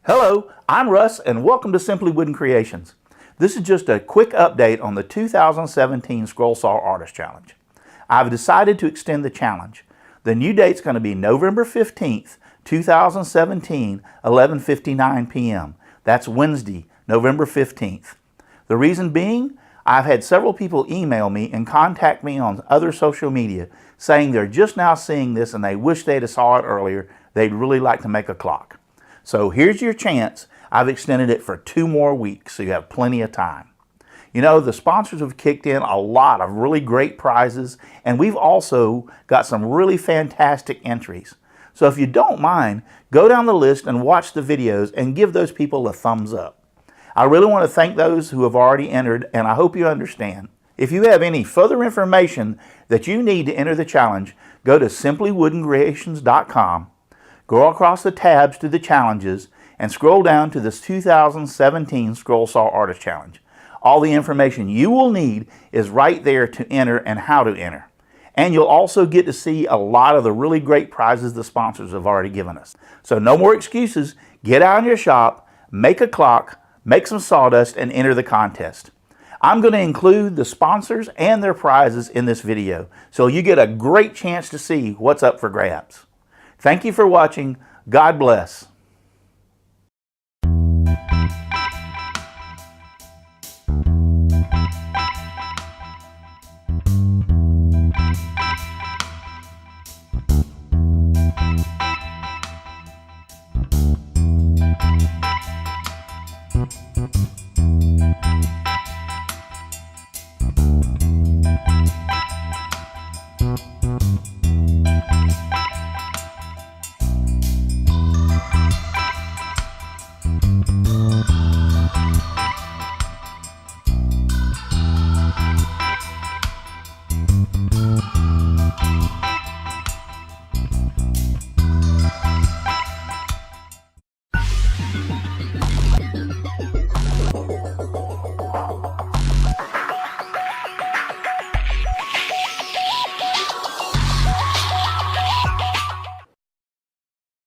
Hello, I'm Russ and welcome to Simply Wooden Creations. This is just a quick update on the 2017 Scroll Saw Artist Challenge. I've decided to extend the challenge. The new date's going to be November 15th, 2017, 11:59 p.m. That's Wednesday, November 15th. The reason being, I've had several people email me and contact me on other social media saying they're just now seeing this and they wish they'd have saw it earlier. They'd really like to make a clock. So here's your chance. I've extended it for 2 more weeks, so you have plenty of time. You know, the sponsors have kicked in a lot of really great prizes, and we've also got some really fantastic entries. So if you don't mind, go down the list and watch the videos and give those people a thumbs up. I really want to thank those who have already entered, and I hope you understand. If you have any further information that you need to enter the challenge, go to simplywoodencreations.com. Go across the tabs to the challenges and scroll down to this 2017 Scroll Saw Artist Challenge. All the information you will need is right there to enter and how to enter. And you'll also get to see a lot of the really great prizes the sponsors have already given us. So no more excuses. Get out in your shop, make a clock, make some sawdust, and enter the contest. I'm going to include the sponsors and their prizes in this video, so you get a great chance to see what's up for grabs. Thank you for watching. God bless.